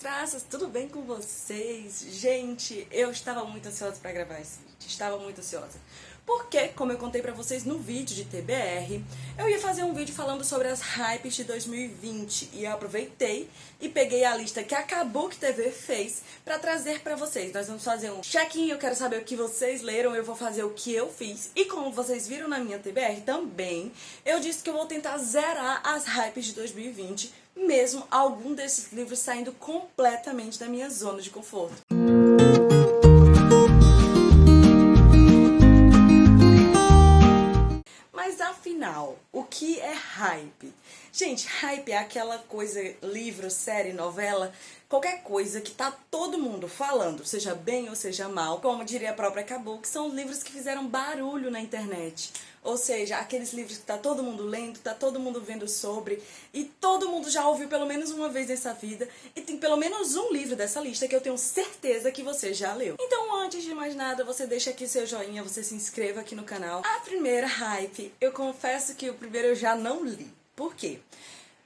traças, tudo bem com vocês? Gente, eu estava muito ansiosa para gravar esse vídeo, estava muito ansiosa. Porque, como eu contei pra vocês no vídeo de TBR, eu ia fazer um vídeo falando sobre as hypes de 2020 e eu aproveitei e peguei a lista que a Kabuki TV fez pra trazer pra vocês. Nós vamos fazer um check-in, eu quero saber o que vocês leram, eu vou fazer o que eu fiz. E como vocês viram na minha TBR também, eu disse que eu vou tentar zerar as hypes de 2020, mesmo algum desses livros saindo completamente da minha zona de conforto. Mas afinal, o que é hype? Gente, hype é aquela coisa, livro, série, novela, qualquer coisa que tá todo mundo falando, seja bem ou seja mal, como diria a própria Kabuki, são os livros que fizeram barulho na internet. Ou seja, aqueles livros que tá todo mundo lendo, tá todo mundo vendo sobre, e todo mundo já ouviu pelo menos uma vez nessa vida, e tem pelo menos um livro dessa lista que eu tenho certeza que você já leu. Então, antes de mais nada, você deixa aqui seu joinha, você se inscreva aqui no canal. A primeira hype, eu confesso que o primeiro eu já não li. Por quê?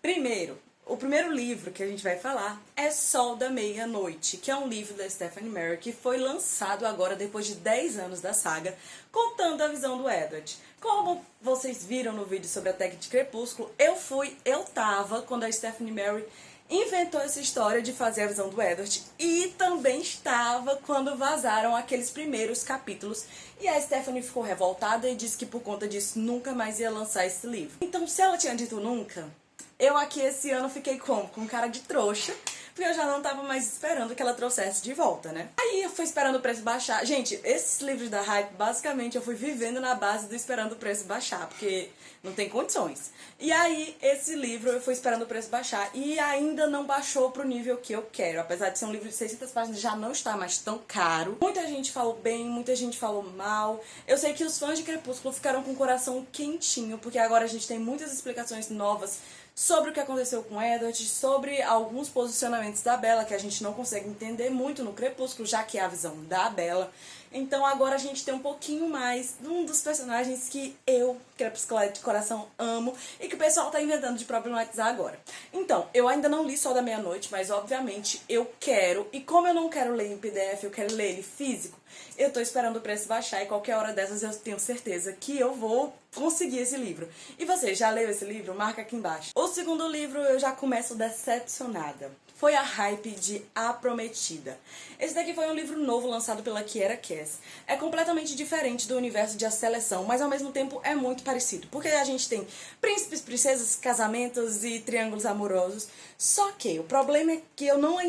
Primeiro, o primeiro livro que a gente vai falar é Sol da Meia-Noite, que é um livro da Stephanie Meyer que foi lançado agora depois de 10 anos da saga, contando a visão do Edward. Como vocês viram no vídeo sobre a técnica de Crepúsculo, eu tava quando a Stephanie Meyer inventou essa história de fazer a visão do Edward e também estava quando vazaram aqueles primeiros capítulos e a Stephanie ficou revoltada e disse que por conta disso nunca mais ia lançar esse livro. Então, se ela tinha dito nunca, eu aqui esse ano fiquei com cara de trouxa, porque eu já não tava mais esperando que ela trouxesse de volta, né? Aí eu fui esperando o preço baixar. Gente, esses livros da hype, basicamente, eu fui vivendo na base do esperando o preço baixar, porque não tem condições. E aí, esse livro eu fui esperando o preço baixar e ainda não baixou pro nível que eu quero. Apesar de ser um livro de 600 páginas, já não está mais tão caro. Muita gente falou bem, muita gente falou mal. Eu sei que os fãs de Crepúsculo ficaram com o coração quentinho, porque agora a gente tem muitas explicações novas sobre o que aconteceu com Edward, sobre alguns posicionamentos da Bella que a gente não consegue entender muito no Crepúsculo, já que é a visão da Bella. Então agora a gente tem um pouquinho mais de um dos personagens que eu, crepuscular de coração, amo e que o pessoal tá inventando de problematizar agora. Então, eu ainda não li Sol da Meia-Noite, mas obviamente eu quero, e como eu não quero ler em PDF, eu quero ler ele físico, eu tô esperando o preço baixar e qualquer hora dessas eu tenho certeza que eu vou conseguir esse livro. E você, já leu esse livro? Marca aqui embaixo. O segundo livro eu já começo decepcionada. Foi a hype de A Prometida. Esse daqui foi um livro novo lançado pela Kiera Cass. É completamente diferente do universo de A Seleção, mas ao mesmo tempo é muito parecido. Porque a gente tem príncipes, princesas, casamentos e triângulos amorosos. Só que o problema é que eu não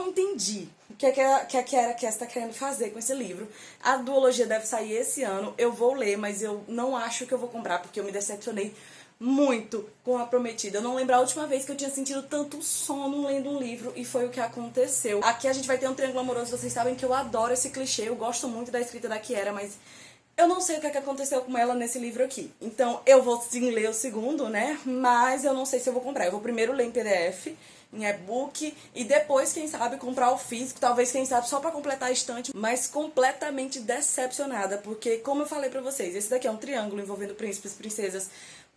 entendi o que a Kiera Cass está querendo fazer com esse livro. A duologia deve sair esse ano. Eu vou ler, mas eu não acho que eu vou comprar, porque eu me decepcionei muito com A Prometida. Eu não lembro a última vez que eu tinha sentido tanto sono lendo um livro e foi o que aconteceu. Aqui a gente vai ter um triângulo amoroso, vocês sabem que eu adoro esse clichê, eu gosto muito da escrita da Kiera, mas eu não sei o que aconteceu com ela nesse livro aqui. Então eu vou sim ler o segundo, né, mas eu não sei se eu vou comprar. Eu vou primeiro ler em PDF, em e-book, e depois, quem sabe, comprar o físico, talvez, quem sabe, só pra completar a estante, mas completamente decepcionada, porque, como eu falei pra vocês, esse daqui é um triângulo envolvendo príncipes e princesas,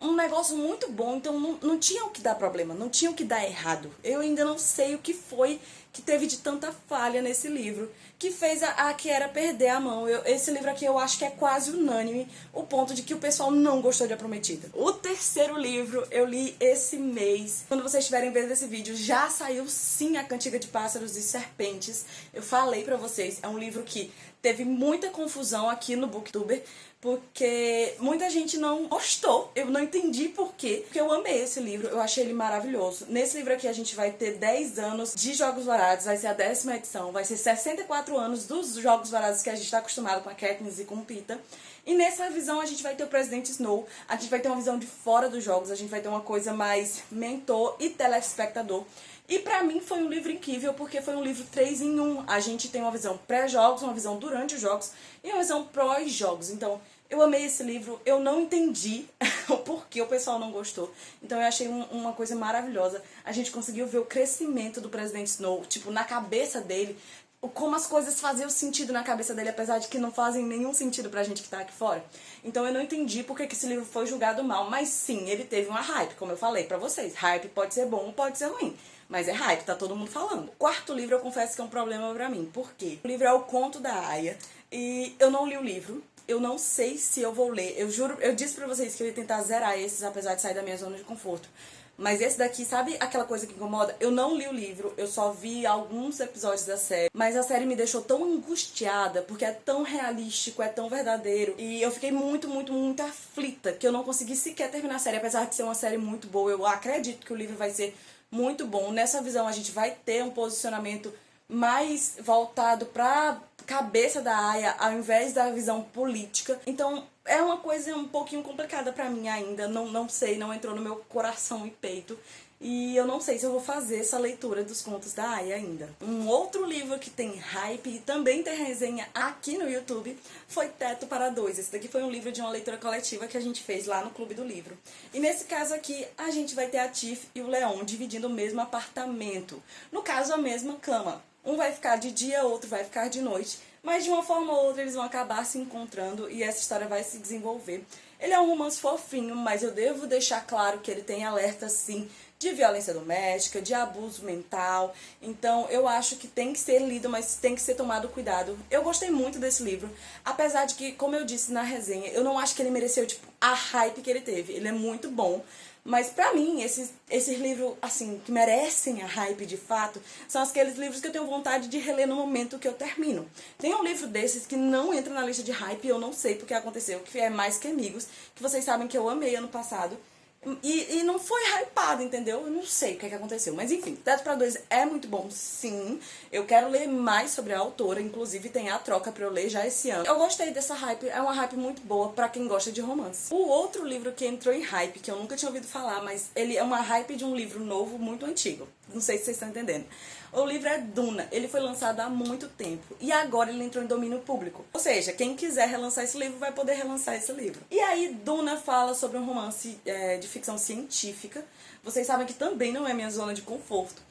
um negócio muito bom, então não tinha o que dar problema, não tinha o que dar errado. Eu ainda não sei o que foi que teve de tanta falha nesse livro, que fez a Kiera perder a mão. Esse livro aqui eu acho que é quase unânime, o ponto de que o pessoal não gostou de A Prometida. O terceiro livro eu li esse mês. Quando vocês estiverem vendo esse vídeo, já saiu sim A Cantiga de Pássaros e Serpentes. Eu falei pra vocês, é um livro que teve muita confusão aqui no Booktuber, porque muita gente não gostou, eu não entendi por quê, porque eu amei esse livro, eu achei ele maravilhoso. Nesse livro aqui a gente vai ter 10 anos de Jogos Vorazes, vai ser a 10ª edição, vai ser 64 anos dos Jogos Vorazes que a gente está acostumado com a Katniss e com o Peeta. E nessa visão a gente vai ter o Presidente Snow, a gente vai ter uma visão de fora dos jogos, a gente vai ter uma coisa mais mentor e telespectador. E pra mim foi um livro incrível, porque foi um livro 3 em 1. A gente tem uma visão pré-jogos, uma visão durante os jogos e uma visão pós-jogos. Então, eu amei esse livro, eu não entendi o porquê o pessoal não gostou. Então eu achei uma coisa maravilhosa. A gente conseguiu ver o crescimento do Presidente Snow, tipo, na cabeça dele, como as coisas faziam sentido na cabeça dele, apesar de que não fazem nenhum sentido pra gente que tá aqui fora. Então eu não entendi porque que esse livro foi julgado mal, mas sim, ele teve uma hype, como eu falei pra vocês. Hype pode ser bom, pode ser ruim. Mas é hype, tá todo mundo falando. O quarto livro eu confesso que é um problema pra mim. Por quê? O livro é O Conto da Aia e eu não li o livro. Eu não sei se eu vou ler. Eu juro, eu disse pra vocês que eu ia tentar zerar esses, apesar de sair da minha zona de conforto. Mas esse daqui, sabe aquela coisa que incomoda? Eu não li o livro, eu só vi alguns episódios da série. Mas a série me deixou tão angustiada, porque é tão realístico, é tão verdadeiro. E eu fiquei muito, muito, muito aflita, que eu não consegui sequer terminar a série. Apesar de ser uma série muito boa, eu acredito que o livro vai ser muito bom. Nessa visão a gente vai ter um posicionamento mais voltado pra cabeça da Aya, ao invés da visão política. Então é uma coisa um pouquinho complicada pra mim ainda. Não sei, não entrou no meu coração e peito. E eu não sei se eu vou fazer essa leitura dos contos da Aya ainda. Um outro livro que tem hype e também tem resenha aqui no YouTube foi Teto para Dois. Esse daqui foi um livro de uma leitura coletiva que a gente fez lá no Clube do Livro. E nesse caso aqui, a gente vai ter a Tiff e o Leon dividindo o mesmo apartamento. No caso, a mesma cama. Um vai ficar de dia, outro vai ficar de noite. Mas de uma forma ou outra eles vão acabar se encontrando e essa história vai se desenvolver. Ele é um romance fofinho, mas eu devo deixar claro que ele tem alerta, sim, de violência doméstica, de abuso mental. Então eu acho que tem que ser lido, mas tem que ser tomado cuidado. Eu gostei muito desse livro, apesar de que, como eu disse na resenha, eu não acho que ele mereceu, tipo, a hype que ele teve. Ele é muito bom. Mas pra mim, esses livros, assim, que merecem a hype de fato, são aqueles livros que eu tenho vontade de reler no momento que eu termino. Tem um livro desses que não entra na lista de hype, eu não sei porque aconteceu, que é Mais Que Amigos, que vocês sabem que eu amei ano passado. E não foi hypado, entendeu? Eu não sei o que aconteceu. Mas enfim, Teto para Dois é muito bom, sim. Eu quero ler mais sobre a autora. Inclusive tem a troca pra eu ler já esse ano. Eu gostei dessa hype. É uma hype muito boa pra quem gosta de romance. O outro livro que entrou em hype, que eu nunca tinha ouvido falar, mas ele é uma hype de um livro novo, muito antigo. Não sei se vocês estão entendendo. O livro é Duna. Ele foi lançado há muito tempo. E agora ele entrou em domínio público. Ou seja, quem quiser relançar esse livro vai poder relançar esse livro. E aí, Duna fala sobre um romance de ficção científica. Vocês sabem que também não é minha zona de conforto.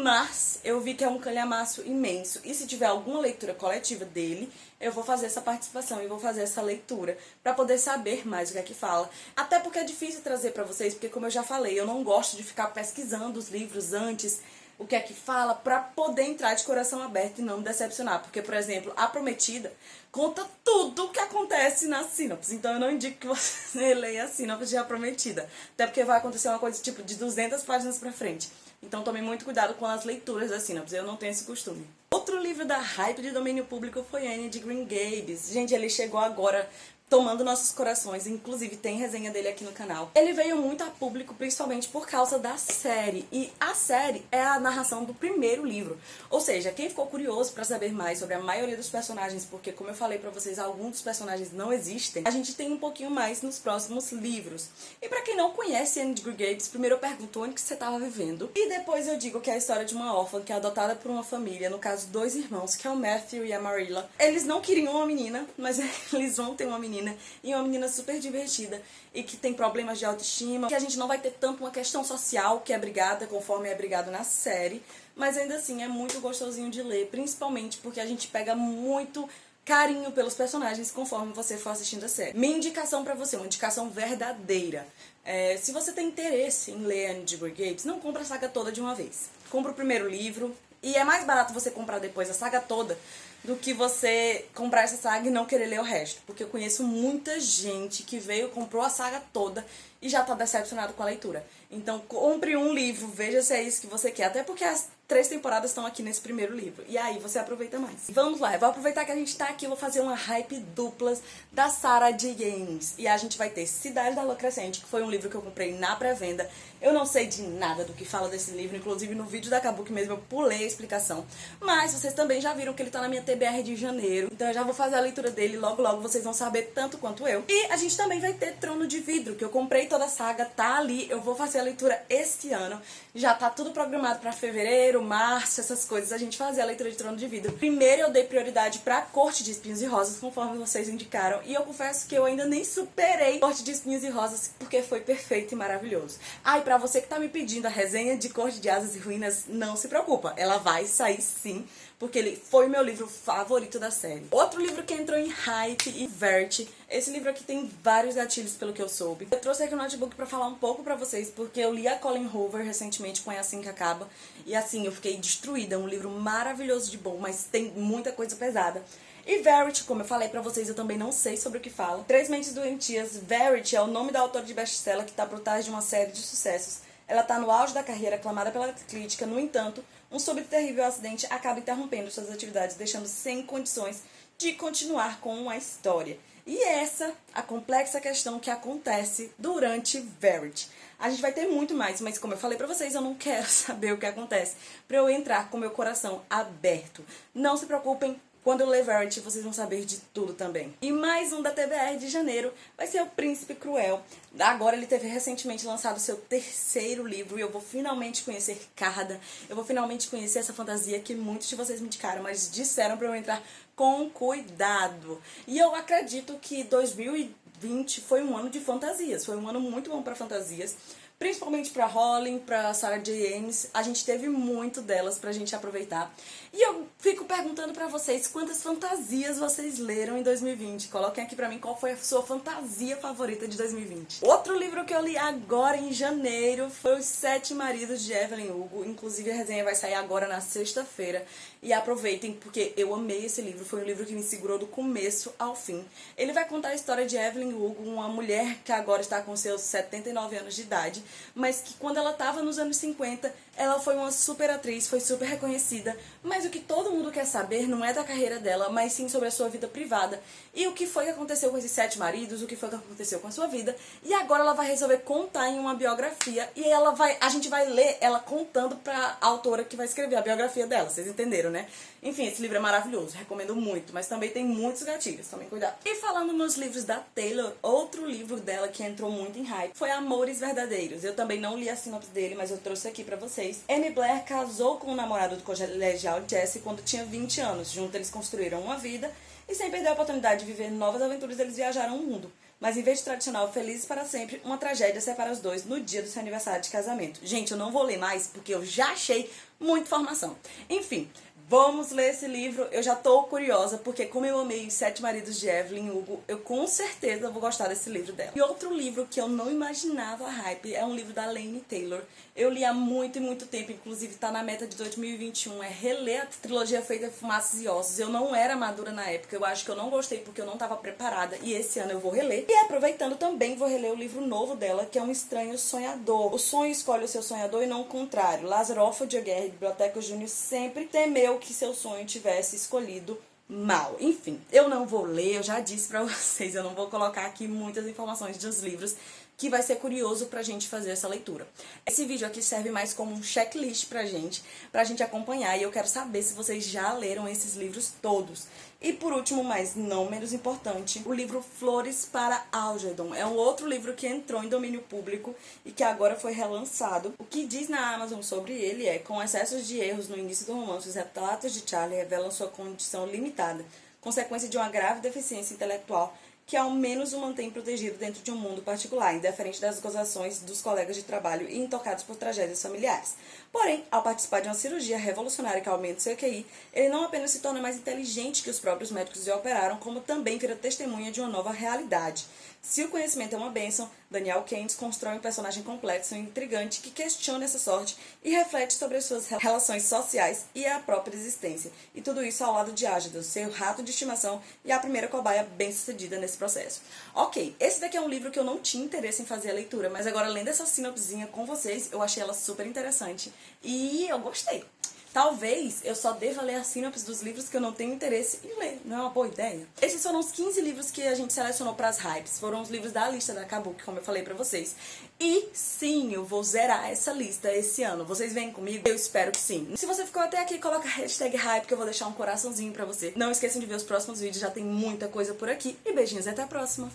Mas eu vi que é um calhamaço imenso. E se tiver alguma leitura coletiva dele, eu vou fazer essa participação e vou fazer essa leitura pra poder saber mais o que é que fala. Até porque é difícil trazer pra vocês, porque como eu já falei, eu não gosto de ficar pesquisando os livros antes, o que é que fala, pra poder entrar de coração aberto e não me decepcionar. Porque, por exemplo, A Prometida conta tudo o que acontece na sinopse. Então eu não indico que você leia a sinopse de A Prometida. Até porque vai acontecer uma coisa tipo de 200 páginas pra frente. Então tome muito cuidado com as leituras da sinopse, eu não tenho esse costume. Outro livro da hype de domínio público foi Anne de Green Gables. Gente, ele chegou agora tomando nossos corações, inclusive tem resenha dele aqui no canal. Ele veio muito a público principalmente por causa da série, e a série é a narração do primeiro livro. Ou seja, quem ficou curioso pra saber mais sobre a maioria dos personagens, porque como eu falei pra vocês, alguns dos personagens não existem, a gente tem um pouquinho mais nos próximos livros. E pra quem não conhece Anne de Green Gables, primeiro eu pergunto onde que você tava vivendo, e depois eu digo que é a história de uma órfã que é adotada por uma família, no caso dois irmãos, que é o Matthew e a Marilla. Eles não queriam uma menina, mas eles vão ter uma menina, e uma menina super divertida e que tem problemas de autoestima, que a gente não vai ter tanto uma questão social que é brigada conforme é brigado na série, mas ainda assim é muito gostosinho de ler, principalmente porque a gente pega muito carinho pelos personagens conforme você for assistindo a série. Minha indicação pra você, uma indicação verdadeira. Se você tem interesse em ler Anne de Green Gables, não compra a saga toda de uma vez. Compra o primeiro livro, e é mais barato você comprar depois a saga toda do que você comprar essa saga e não querer ler o resto. Porque eu conheço muita gente que veio, comprou a saga toda e já tá decepcionado com a leitura. Então compre um livro, veja se é isso que você quer. Até porque as 3 temporadas estão aqui nesse primeiro livro. E aí você aproveita mais. Vamos lá, eu vou aproveitar que a gente tá aqui, eu vou fazer uma hype duplas da Sarah J. Gaines. E a gente vai ter Cidade da Lua Crescente, que foi um livro que eu comprei na pré-venda. Eu não sei de nada do que fala desse livro, inclusive no vídeo da Kabuki mesmo eu pulei a explicação. Mas vocês também já viram que ele tá na minha TBR de janeiro. Então eu já vou fazer a leitura dele, logo logo vocês vão saber tanto quanto eu. E a gente também vai ter Trono de Vidro, que eu comprei toda a saga, tá ali. Eu vou fazer a leitura este ano. Já tá tudo programado pra fevereiro, janeiro, março, essas coisas, a gente fazia a leitura de Trono de Vidro. Primeiro eu dei prioridade pra Corte de Espinhos e Rosas, conforme vocês indicaram, e eu confesso que eu ainda nem superei Corte de Espinhos e Rosas, porque foi perfeito e maravilhoso. Ah, e pra você que tá me pedindo a resenha de Corte de Asas e Ruínas, não se preocupa, ela vai sair sim, porque ele foi meu livro favorito da série. Outro livro que entrou em hype e Verity. Esse livro aqui tem vários gatilhos, pelo que eu soube. Eu trouxe aqui o notebook pra falar um pouco pra vocês, porque eu li a Colleen Hoover recentemente com É Assim Que Acaba. E assim, eu fiquei destruída. É um livro maravilhoso de bom, mas tem muita coisa pesada. E Verity, como eu falei pra vocês, eu também não sei sobre o que fala. Três Mentes Doentias. Verity é o nome da autora de best-seller que tá por trás de uma série de sucessos. Ela tá no auge da carreira, aclamada pela crítica. No entanto, um súbito e terrível acidente acaba interrompendo suas atividades, deixando sem condições de continuar com a história. E essa, a complexa questão que acontece durante Verity. A gente vai ter muito mais, mas como eu falei pra vocês, eu não quero saber o que acontece pra eu entrar com meu coração aberto. Não se preocupem, quando eu ler Verity, vocês vão saber de tudo também. E mais um da TBR de janeiro vai ser O Príncipe Cruel. Agora ele teve recentemente lançado seu terceiro livro e eu vou finalmente conhecer Carda. Eu vou finalmente conhecer essa fantasia que muitos de vocês me indicaram, mas disseram pra eu entrar com cuidado. E eu acredito que 2020 foi um ano de fantasias. Foi um ano muito bom pra fantasias. Principalmente pra Rowling, pra Sarah J. Ames, a gente teve muito delas pra gente aproveitar. E eu fico perguntando pra vocês quantas fantasias vocês leram em 2020. Coloquem aqui pra mim qual foi a sua fantasia favorita de 2020. Outro livro que eu li agora em janeiro foi Os Sete Maridos de Evelyn Hugo. Inclusive a resenha vai sair agora na sexta-feira. E aproveitem porque eu amei esse livro. Foi um livro que me segurou do começo ao fim. Ele vai contar a história de Evelyn Hugo, uma mulher que agora está com seus 79 anos de idade, mas que quando ela estava nos anos 50, ela foi uma super atriz, foi super reconhecida, mas o que todo mundo quer saber não é da carreira dela, mas sim sobre a sua vida privada. E o que foi que aconteceu com esses 7 maridos, o que foi que aconteceu com a sua vida, e agora ela vai resolver contar em uma biografia, e a gente vai ler ela contando pra autora que vai escrever a biografia dela, vocês entenderam, né? Enfim, esse livro é maravilhoso, recomendo muito, mas também tem muitos gatilhos, tomem cuidado. E falando nos livros da Taylor, outro livro dela que entrou muito em hype foi Amores Verdadeiros. Eu também não li a sinopse dele, mas eu trouxe aqui pra vocês. Amy Blair casou com o namorado do colegial Jesse quando tinha 20 anos. Juntos eles construíram uma vida e sem perder a oportunidade de viver novas aventuras, eles viajaram o mundo. Mas em vez de tradicional Felizes para Sempre, uma tragédia separa os dois no dia do seu aniversário de casamento. Gente, eu não vou ler mais porque eu já achei muita informação. Enfim, vamos ler esse livro. Eu já tô curiosa porque como eu amei Os Sete Maridos de Evelyn Hugo, eu com certeza vou gostar desse livro dela. E outro livro que eu não imaginava hype é um livro da Laini Taylor. Eu li há muito e muito tempo, inclusive tá na meta de 2021, é reler a trilogia Feita de Fumaças e Ossos. Eu não era madura na época, eu acho que eu não gostei porque eu não tava preparada e esse ano eu vou reler. E aproveitando também vou reler o livro novo dela, que é Um Estranho Sonhador. O sonho escolhe o seu sonhador e não o contrário. Lázaro Alfa de Aguirre, Biblioteca Júnior, sempre temeu que seu sonho tivesse escolhido mal. Enfim, eu não vou ler, eu já disse pra vocês, eu não vou colocar aqui muitas informações dos livros, que vai ser curioso pra gente fazer essa leitura. Esse vídeo aqui serve mais como um checklist pra gente acompanhar, e eu quero saber se vocês já leram esses livros todos. E por último, mas não menos importante, o livro Flores para Algernon. É um outro livro que entrou em domínio público e que agora foi relançado. O que diz na Amazon sobre ele é: com excessos de erros no início do romance, os retratos de Charlie revelam sua condição limitada, consequência de uma grave deficiência intelectual que ao menos o mantém protegido dentro de um mundo particular, indiferente das gozações dos colegas de trabalho e intocados por tragédias familiares. Porém, ao participar de uma cirurgia revolucionária que aumenta seu QI, ele não apenas se torna mais inteligente que os próprios médicos o operaram, como também vira testemunha de uma nova realidade. Se o conhecimento é uma bênção, Daniel Keynes constrói um personagem complexo e intrigante que questiona essa sorte e reflete sobre as suas relações sociais e a própria existência. E tudo isso ao lado de Ágido, seu rato de estimação e a primeira cobaia bem-sucedida nesse processo. Ok, esse daqui é um livro que eu não tinha interesse em fazer a leitura, mas agora, além dessa sinopsezinha com vocês, eu achei ela super interessante e eu gostei. Talvez eu só deva ler a sinopse dos livros que eu não tenho interesse em ler. Não é uma boa ideia? Esses foram os 15 livros que a gente selecionou para as hypes. Foram os livros da lista da Kabuki, como eu falei pra vocês. E sim, eu vou zerar essa lista esse ano. Vocês vêm comigo? Eu espero que sim. Se você ficou até aqui, coloca a hashtag hype que eu vou deixar um coraçãozinho pra você. Não esqueçam de ver os próximos vídeos, já tem muita coisa por aqui. E beijinhos, até a próxima!